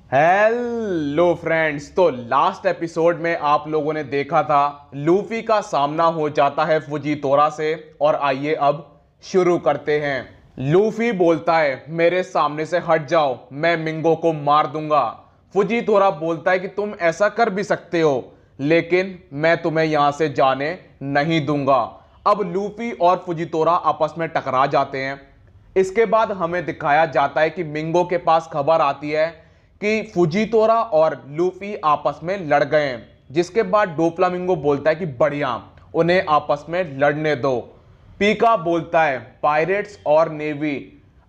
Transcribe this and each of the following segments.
Hello friends. तो last episode में आप लोगों ने देखा था लूफी का सामना हो जाता है फुजीतोरा से। और आइए अब शुरू करते हैं। लूफी बोलता है मेरे सामने से हट जाओ, मैं मिंगो को मार दूंगा। फुजीतोरा बोलता है कि तुम ऐसा कर भी सकते हो, लेकिन मैं तुम्हें यहां से जाने नहीं दूंगा। अब लूफी और फुजीतोरा आपस में टकरा जाते हैं। इसके बाद हमें दिखाया जाता है कि मिंगो के पास खबर आती है कि फुजीतोरा और लूफी आपस में लड़ गए हैं। जिसके बाद डोप्लामिंगो बोलता है कि बढ़िया, उन्हें आपस में लड़ने दो। पीका बोलता है पायरेट्स और नेवी,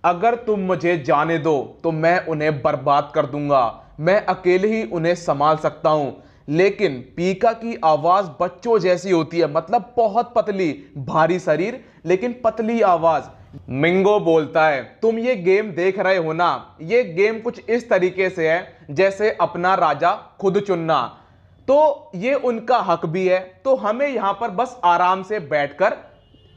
अगर तुम मुझे जाने दो तो मैं उन्हें बर्बाद कर दूंगा, मैं अकेले ही उन्हें संभाल सकता हूं। लेकिन पीका की आवाज बच्चों जैसी होती है, मतलब बहुत पतली, भारी शरीर लेकिन पतली आवाज। मिंगो बोलता है तुम ये गेम देख रहे हो ना, ये गेम कुछ इस तरीके से है जैसे अपना राजा खुद चुनना। तो ये उनका हक भी है, तो हमें यहां पर बस आराम से बैठकर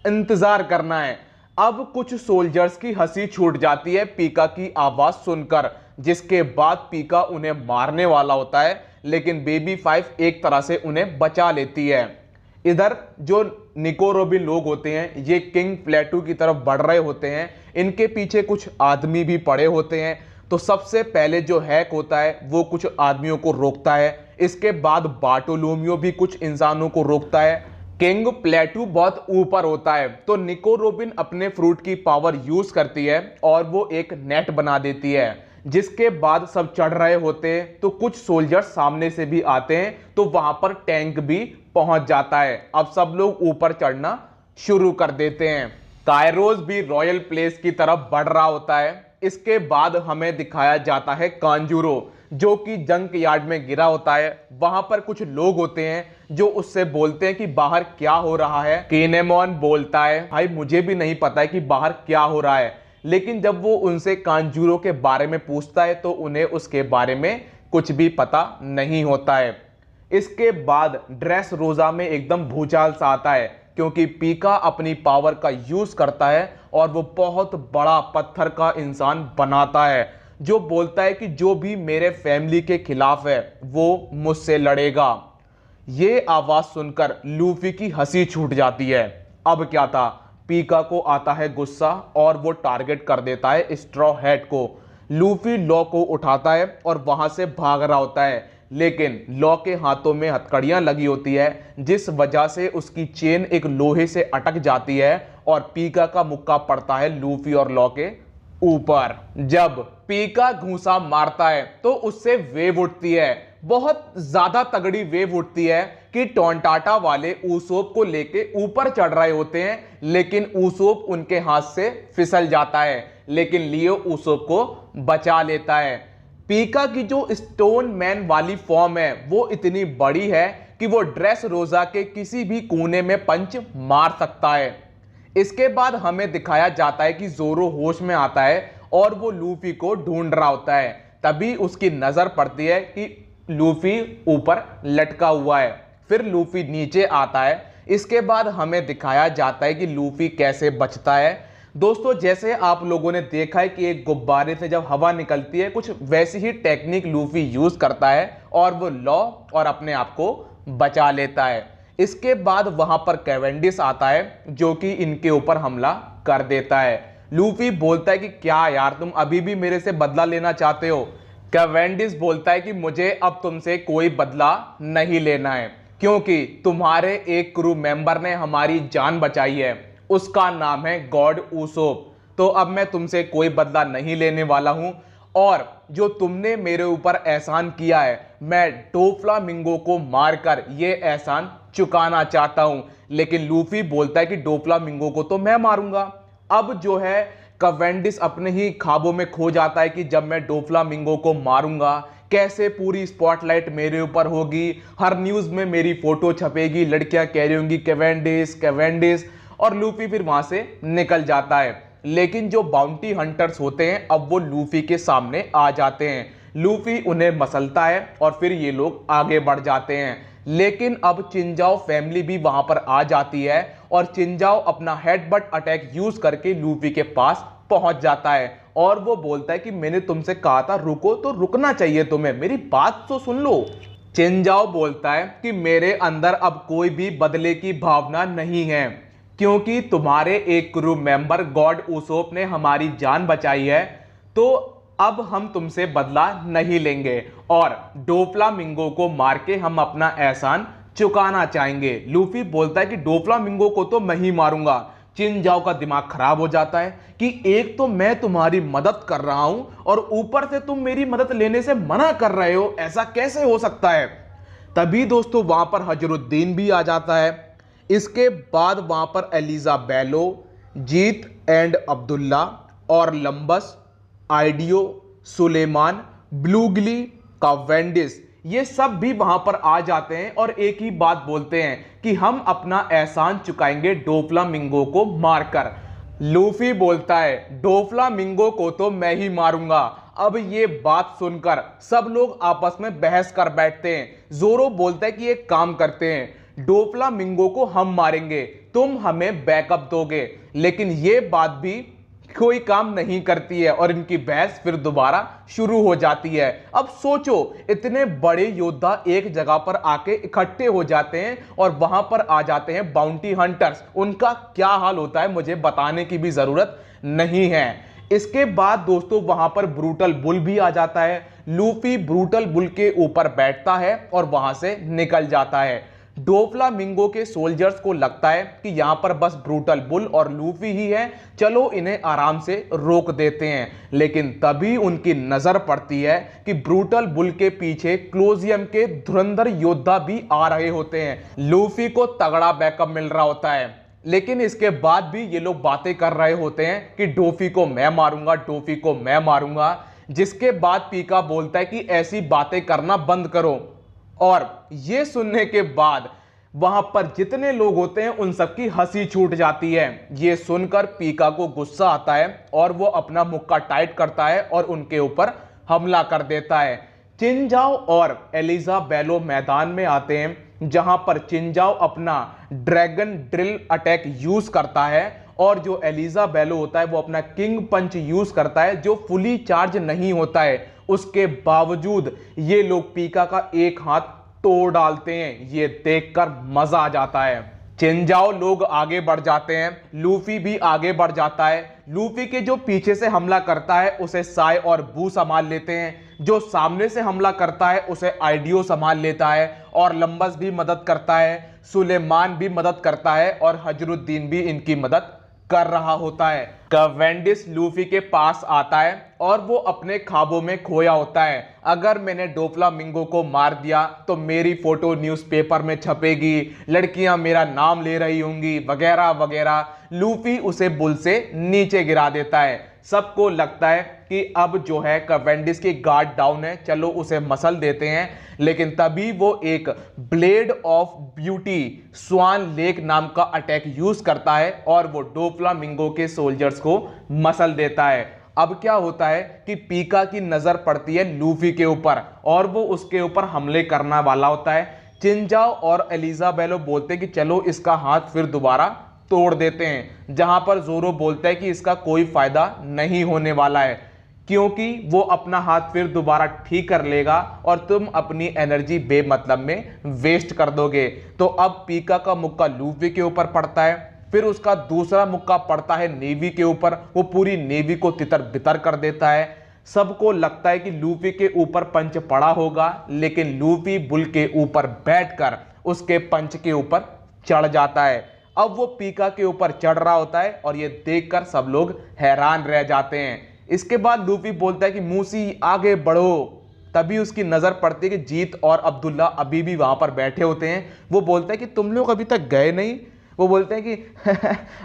इंतजार करना है। अब कुछ सोल्जर्स की हंसी छूट जाती है पीका की आवाज सुनकर, जिसके बाद पीका उन्हें मारने वाला होता है, लेकिन बेबी फाइव एक तरह से उन्हें बचा लेती है। इधर जो निको रोबिन लोग होते हैं ये किंग प्लेटू की तरफ बढ़ रहे होते हैं। इनके पीछे कुछ आदमी भी पड़े होते हैं। तो सबसे पहले जो हैक होता है वो कुछ आदमियों को रोकता है। इसके बाद बार्टोलोमियो भी कुछ इंसानों को रोकता है। किंग प्लेटू बहुत ऊपर होता है, तो निको रोबिन अपने फ्रूट की पावर यूज करती है और वो एक नेट बना देती है। जिसके बाद सब चढ़ रहे होते हैं, तो कुछ सोल्जर्स सामने से भी आते हैं, तो वहां पर टैंक भी पहुंच जाता है। अब सब लोग ऊपर चढ़ना शुरू कर देते हैं। कायरोस भी रॉयल प्लेस की तरफ बढ़ रहा होता है। इसके बाद हमें दिखाया जाता है कांजूरो, जो कि जंक यार्ड में गिरा होता है। वहां पर कुछ लोग होते हैं जो उससे बोलते हैं कि बाहर क्या हो रहा है। किनेमोन बोलता है भाई मुझे भी नहीं पता है कि बाहर क्या हो रहा है, लेकिन जब वो उनसे कांजूरो के बारे में पूछता है तो उन्हें उसके बारे में कुछ भी पता नहीं होता है। इसके बाद ड्रेस रोजा में एकदम भूचाल सा आता है, क्योंकि पीका अपनी पावर का यूज करता है और वो बहुत बड़ा पत्थर का इंसान बनाता है, जो बोलता है कि जो भी मेरे फैमिली के खिलाफ है वो मुझसे लड़ेगा। ये आवाज सुनकर लूफी की हंसी छूट जाती है। अब क्या था, पीका को आता है गुस्सा और वो टारगेट कर देता है स्ट्रॉ हैट को। लूफी लॉ को उठाता है और वहां से भाग रहा होता है, लेकिन लॉ के हाथों में हथकड़ियां लगी होती है, जिस वजह से उसकी चेन एक लोहे से अटक जाती है और पीका का मुक्का पड़ता है लूफी और लॉ के ऊपर। जब पीका घूंसा मारता है तो उससे वेव उठती है, बहुत ज्यादा तगड़ी वेव उठती है कि टोंटाटा वाले ऊसोप को लेके ऊपर चढ़ रहे होते हैं, लेकिन ऊसोप उनके हाथ से फिसल जाता है, लेकिन लियो ऊसोप को बचा लेता है। पीका की जो स्टोन मैन वाली फॉर्म है वो इतनी बड़ी है कि वो ड्रेस रोजा के किसी भी कोने में पंच मार सकता है। इसके बाद हमें दिखाया जाता है कि जोरो होश में आता है और वो लूफी को ढूंढ रहा होता है। तभी उसकी नजर पड़ती है कि लूफी ऊपर लटका हुआ है। फिर लूफी नीचे आता है। इसके बाद हमें दिखाया जाता है कि लूफी कैसे बचता है। दोस्तों, जैसे आप लोगों ने देखा है कि एक गुब्बारे से जब हवा निकलती है, कुछ वैसी ही टेक्निक लूफी यूज करता है और वो लॉ और अपने आप को बचा लेता है। इसके बाद वहां पर कैवेंडिस आता है, जो कि इनके ऊपर हमला कर देता है। लूफी बोलता है कि क्या यार, तुम अभी भी मेरे से बदला लेना चाहते हो। कैवेंडिस बोलता है कि मुझे अब तुमसे कोई बदला नहीं लेना है, क्योंकि तुम्हारे एक क्रू मेंबर ने हमारी जान बचाई है, उसका नाम है गॉड ऊसोप। तो अब मैं तुमसे कोई बदला नहीं लेने वाला हूं, और जो तुमने मेरे ऊपर एहसान किया है, मैं डोफ्लामिंगो को मारकर ये एहसान चुकाना चाहता हूं। लेकिन लूफी बोलता है कि डोफ्लामिंगो को तो मैं मारूंगा। अब जो है कैवेंडिस अपने ही ख्वाबों में खो जाता है कि जब मैं डोफ्लामिंगो को मारूंगा, कैसे पूरी स्पॉटलाइट मेरे ऊपर होगी, हर न्यूज में मेरी फोटो छपेगी, लड़कियां कह रही होंगी कैवेंडिस कैवेंडिस, और लूफी फिर वहां से निकल जाता है। लेकिन जो बाउंटी हंटर्स होते हैं अब वो लूफी के सामने आ जाते हैं। लूफी उन्हें मसलता है और फिर ये लोग आगे बढ़ जाते हैं। लेकिन अब चिंजाओ फैमिली भी वहां पर आ जाती है और चिंजाओ अपना हेडबट अटैक यूज करके लूफी के पास पहुंच जाता है और वो बोलता है कि मैंने तुमसे कहा था रुको, तो रुकना चाहिए तुम्हें, मेरी बात तो सुन लो। चिनजाओ बोलता है कि मेरे अंदर अब कोई भी बदले की भावना नहीं है, क्योंकि तुम्हारे एक क्रू मेंबर गॉड उसोप ने हमारी जान बचाई है, तो अब हम तुमसे बदला नहीं लेंगे और डोफ्लामिंगो को मार के हम अपना एहसान चुकाना चाहेंगे। लूफी बोलता है कि डोफ्लामिंगो को तो मैं ही मारूंगा। चिनजाओ का दिमाग खराब हो जाता है कि एक तो मैं तुम्हारी मदद कर रहा हूं और ऊपर से तुम मेरी मदद लेने से मना कर रहे हो, ऐसा कैसे हो सकता है। तभी दोस्तों वहां पर हजरुद्दीन भी आ जाता है। इसके बाद वहां पर Elizabello, Jeet and Abdullah और लंबस, आइडियो, सुलेमान, ब्लूगली, कावेंडिस, ये सब भी वहां पर आ जाते हैं और एक ही बात बोलते हैं कि हम अपना एहसान चुकाएंगे डोफ्लामिंगो को मारकर। लूफी बोलता है डोफ्लामिंगो को तो मैं ही मारूंगा। अब ये बात सुनकर सब लोग आपस में बहस कर बैठते हैं। जोरो बोलता है कि एक काम करते हैं, डोफ्लामिंगो को हम मारेंगे, तुम हमें बैकअप दोगे। लेकिन ये बात भी कोई काम नहीं करती है और इनकी बहस फिर दोबारा शुरू हो जाती है। अब सोचो, इतने बड़े योद्धा एक जगह पर आके इकट्ठे हो जाते हैं और वहां पर आ जाते हैं बाउंटी हंटर्स, उनका क्या हाल होता है मुझे बताने की भी जरूरत नहीं है। इसके बाद दोस्तों वहां पर ब्रूटल बुल भी आ जाता है। लूफी ब्रूटल बुल के ऊपर बैठता है और वहां से निकल जाता है। डोफ्लामिंगो के सोल्जर्स को लगता है कि यहां पर बस ब्रूटल बुल और लूफी ही है, चलो इन्हें आराम से रोक देते हैं। लेकिन तभी उनकी नजर पड़ती है कि ब्रूटल बुल के पीछे क्लोजियम के धुरंधर योद्धा भी आ रहे होते हैं। लूफी को तगड़ा बैकअप मिल रहा होता है, लेकिन इसके बाद भी ये लोग बातें कर रहे होते हैं कि डोफी को मैं मारूंगा, डोफी को मैं मारूंगा। जिसके बाद पीका बोलता है कि ऐसी बातें करना बंद करो। और ये सुनने के बाद वहां पर जितने लोग होते हैं उन सबकी हंसी छूट जाती है। ये सुनकर पीका को गुस्सा आता है और वो अपना मुक्का टाइट करता है और उनके ऊपर हमला कर देता है। चिनजाओ और एलिजा बेलो मैदान में आते हैं, जहां पर चिनजाओ अपना ड्रैगन ड्रिल अटैक यूज करता है और जो एलिजा बेलो होता है वो अपना किंग पंच यूज करता है, जो फुली चार्ज नहीं होता है। उसके बावजूद ये लोग पीका का एक हाथ तोड़ डालते हैं। ये देखकर मजा आ जाता है। चिनजाओ लोग आगे बढ़ जाते हैं, लूफी भी आगे बढ़ जाता है। लूफी के जो पीछे से हमला करता है उसे साय और बू संभाल लेते हैं, जो सामने से हमला करता है उसे आइडियो संभाल लेता है और लंबस भी मदद करता है, सुलेमान भी मदद करता है और हजरुद्दीन भी इनकी मदद कर रहा होता है। कावेंडिस लूफी के पास आता है और वो अपने ख्वाबों में खोया होता है। अगर मैंने डोफ्लामिंगो को मार दिया तो मेरी फोटो न्यूज़पेपर में छपेगी, लड़कियां मेरा नाम ले रही होंगी, वगैरह वगैरह। लूफी उसे बुल से नीचे गिरा देता है। सबको लगता है कि अब जो है कावेंडिस की गार्ड डाउन है, चलो उसे मसल देते हैं। लेकिन तभी वो एक blade of beauty swan lake नाम का अटैक यूज करता है और वो डोफ्लामिंगो के सोल्जर्स को मसल देता है। अब क्या होता है कि पीका की नजर पड़ती है लूफी के ऊपर और वो उसके ऊपर हमले करने वाला होता है। चिनजाओ और एलिजा बेलो बोलते हैं कि चलो इसका हाथ फिर दोबारा तोड़ देते हैं, जहां पर जोरो बोलता है कि इसका कोई फायदा नहीं होने वाला है, क्योंकि वो अपना हाथ फिर दोबारा ठीक कर लेगा और तुम अपनी एनर्जी बेमतलब में वेस्ट कर दोगे। तो अब पीका का मुक्का लूफी के ऊपर पड़ता है, फिर उसका दूसरा मुक्का पड़ता है नेवी के ऊपर, वो पूरी नेवी को तितर बितर कर देता है। सबको लगता है कि लूफी के ऊपर पंच पड़ा होगा, लेकिन लूफी बुल के ऊपर बैठकर उसके पंच के ऊपर चढ़ जाता है। अब वो पीका के ऊपर चढ़ रहा होता है और ये देखकर सब लोग हैरान रह जाते हैं। इसके बाद लूफी बोलता है कि मूसी आगे बढ़ो। तभी उसकी नजर पड़ती है कि जीत और अब्दुल्ला अभी भी वहां पर बैठे होते हैं। वो बोलता है कि तुम लोग अभी तक गए नहीं। वो बोलते हैं कि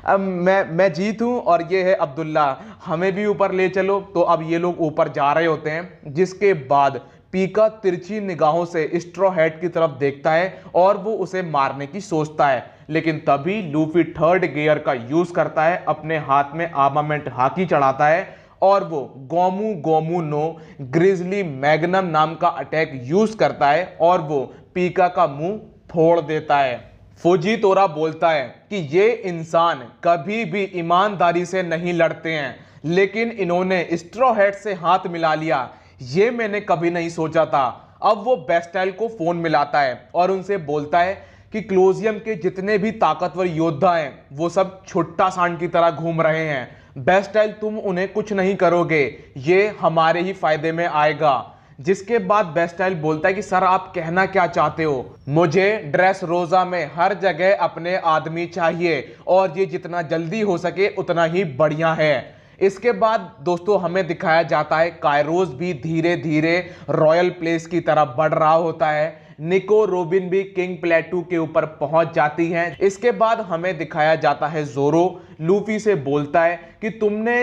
अब मैं जीत हूं और ये है अब्दुल्ला, हमें भी ऊपर ले चलो। तो अब ये लोग ऊपर जा रहे होते हैं, जिसके बाद पीका तिरछी निगाहों से स्ट्रॉ हैट की तरफ देखता है और वो उसे मारने की सोचता है। लेकिन तभी लूफी थर्ड गियर का यूज करता है, अपने हाथ में आर्मामेंट हाकी चढ़ाता है और वो Gomu Gomu no grizzly magnum नाम का अटैक यूज करता है और वो पीका का मुंह फोड़ देता है। फुजीतोरा बोलता है कि ये इंसान कभी भी ईमानदारी से नहीं लड़ते हैं, लेकिन इन्होंने स्ट्रॉ हैट से हाथ मिला लिया, ये मैंने कभी नहीं सोचा था। अब वो बेस्टाइल को फोन मिलाता है और उनसे बोलता है कि क्लोजियम के जितने भी ताकतवर योद्धा हैं वो सब छुट्टा सांड की तरह घूम रहे हैं। बेस्टाइल, तुम उन्हें कुछ नहीं करोगे, ये हमारे ही फायदे में आएगा। जिसके बाद बेस्टाइल बोलता है कि सर आप कहना क्या चाहते हो? मुझे ड्रेस रोजा में हर जगह अपने आदमी चाहिए और ये जितना जल्दी हो सके उतना ही बढ़िया है। इसके बाद दोस्तों हमें दिखाया जाता है कायरोस भी धीरे धीरे रॉयल प्लेस की तरफ बढ़ रहा होता है। निको रोबिन भी किंग प्लेटू के ऊपर पहुंच जाती हैं। इसके बाद हमें दिखाया जाता है जोरो लूफी से बोलता है कि तुमने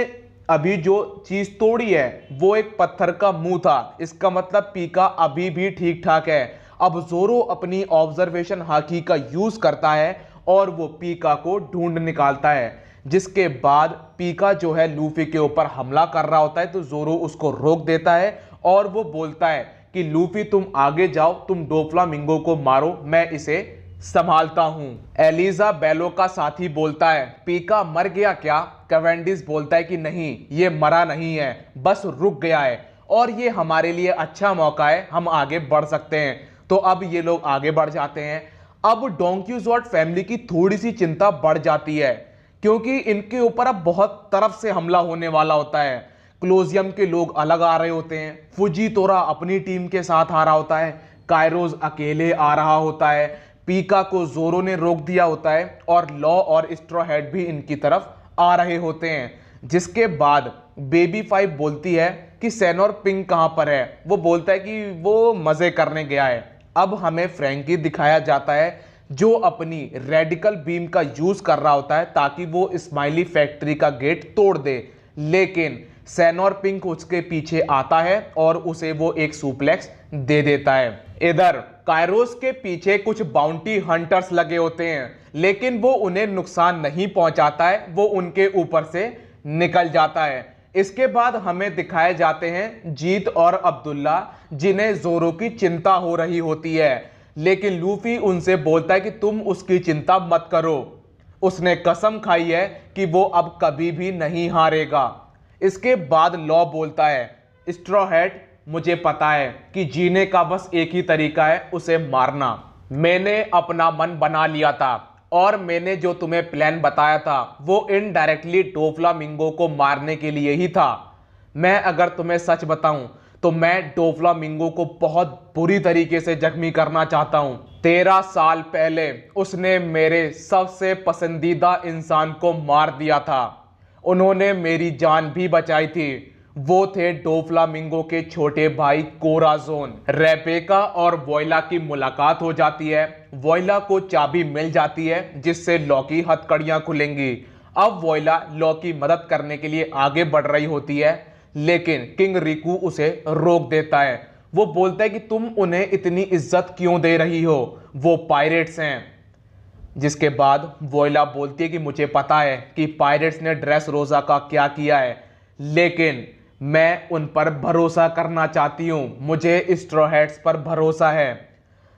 अभी जो चीज तोड़ी है वो एक पत्थर का मुंह था, इसका मतलब पीका अभी भी ठीक ठाक है। अब जोरो अपनी ऑब्जर्वेशन हाकी का यूज करता है और वो पीका को ढूंढ निकालता है। जिसके बाद पीका जो है लूफी के ऊपर हमला कर रहा होता है तो जोरो उसको रोक देता है और वो बोलता है कि लूफी तुम आगे जाओ, तुम डोफ्लामिंगो को मारो, मैं इसे संभालता हूं। एलिजा बेलो का साथी बोलता है पीका मर गया क्या? कैवेंडिश बोलता है कि नहीं, ये मरा नहीं है, बस रुक गया है और ये हमारे लिए अच्छा मौका है, हम आगे बढ़ सकते हैं। तो अब ये लोग आगे बढ़ जाते हैं। अब डोंक्यूजॉट फैमिली की थोड़ी सी चिंता बढ़ जाती है क्योंकि इनके ऊपर अब बहुत तरफ से हमला होने वाला होता है। क्लोजियम के लोग अलग आ रहे होते हैं, फुजीतोरा अपनी टीम के साथ आ रहा होता है, कायरोस अकेले आ रहा होता है, पीका को जोरो ने रोक दिया होता है और लॉ और स्ट्रॉ हैट भी इनकी तरफ आ रहे होते हैं। जिसके बाद बेबी 5 बोलती है कि सेनोर पिंक कहां पर है? वो बोलता है कि वो मजे करने गया है। अब हमें फ्रैंकी दिखाया जाता है जो अपनी रेडिकल बीम का यूज कर रहा होता है ताकि वो स्माइली फैक्ट्री का गेट तोड़ दे, लेकिन सेनोर पिंक उसके पीछे आता है और उसे वो एक सुप्लेक्स दे देता है। इधर कायरोस के पीछे कुछ बाउंटी हंटर्स लगे होते हैं लेकिन वो उन्हें नुकसान नहीं पहुंचाता है, वो उनके ऊपर से निकल जाता है। इसके बाद हमें दिखाए जाते हैं जीत और अब्दुल्ला जिन्हें जोरो की चिंता हो रही होती है, लेकिन लूफी उनसे बोलता है कि तुम उसकी चिंता मत करो, उसने कसम खाई है कि वो अब कभी भी नहीं हारेगा। इसके बाद लॉ बोलता है स्ट्रॉ हैट, मुझे पता है कि जीने का बस एक ही तरीका है, उसे मारना। मैंने अपना मन बना लिया था और मैंने जो तुम्हें प्लान बताया था वो इनडायरेक्टली डोफ्लामिंगो को मारने के लिए ही था। मैं अगर तुम्हें सच बताऊं तो मैं डोफ्लामिंगो को बहुत बुरी तरीके से जख्मी करना चाहता हूं। 13 साल पहले उसने मेरे सबसे पसंदीदा इंसान को मार दिया था, उन्होंने मेरी जान भी बचाई थी। वो थे डोफ्लामिंगो के छोटे भाई कोराजोन। रेबेका और वोइला की मुलाकात हो जाती है। वोइला को चाबी मिल जाती है जिससे लॉ की हथकड़ियां खुलेंगी। अब वोइला लॉ की मदद करने के लिए आगे बढ़ रही होती है लेकिन किंग रिकू उसे रोक देता है। वो बोलता है कि तुम उन्हें इतनी इज्जत क्यों दे रही हो, वो पायरेट्स हैं। जिसके बाद वोइला बोलती है कि मुझे पता है कि पायरेट्स ने ड्रेस रोजा का क्या किया है, लेकिन मैं उन पर भरोसा करना चाहती हूं, मुझे स्ट्रॉ हैट्स पर भरोसा है।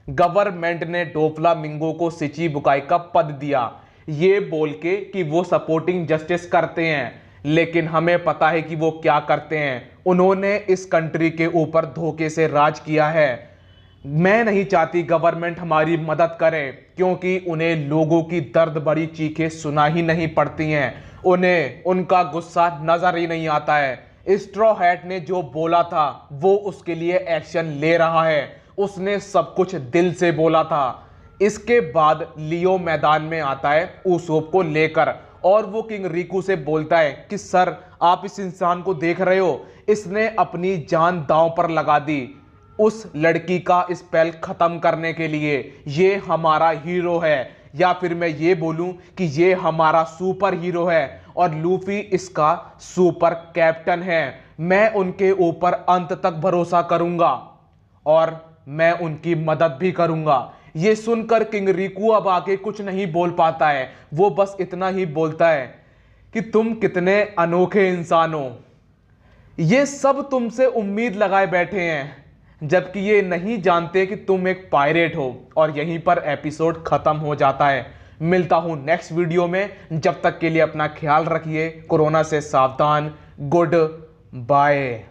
गवर्नमेंट ने डोफ्लामिंगो को सिचिबुकाई का पद दिया ये बोल के कि वो सपोर्टिंग जस्टिस करते हैं, लेकिन हमें पता है कि वो क्या करते हैं, उन्होंने इस कंट्री के ऊपर धोखे से राज किया है। मैं नहीं चाहती गवर्नमेंट हमारी मदद करे क्योंकि उन्हें लोगों की दर्द भरी चीखें सुना ही नहीं पड़ती हैं, उन्हें उनका गुस्सा नजर ही नहीं आता है। स्ट्रॉ हैट ने जो बोला था वो उसके लिए एक्शन ले रहा है, उसने सब कुछ दिल से बोला था। इसके बाद लियो मैदान में आता है उसोप को लेकर और वो किंग रिकू से बोलता है कि सर आप इस इंसान को देख रहे हो, इसने अपनी जान दांव पर लगा दी उस लड़की का स्पेल खत्म करने के लिए। ये हमारा हीरो है, या फिर मैं ये बोलूं कि ये हमारा सुपर हीरो है और लूफी इसका सुपर कैप्टन है। मैं उनके ऊपर अंत तक भरोसा करूंगा और मैं उनकी मदद भी करूंगा। ये सुनकर किंग रिकू अब आगे कुछ नहीं बोल पाता है, वो बस इतना ही बोलता है कि तुम कितने अनोखे इंसान हो, ये सब तुमसे उम्मीद लगाए बैठे हैं जबकि ये नहीं जानते कि तुम एक पायरेट हो। और यहीं पर एपिसोड खत्म हो जाता है। मिलता हूं नेक्स्ट वीडियो में, जब तक के लिए अपना ख्याल रखिए, कोरोना से सावधान, गुड बाय।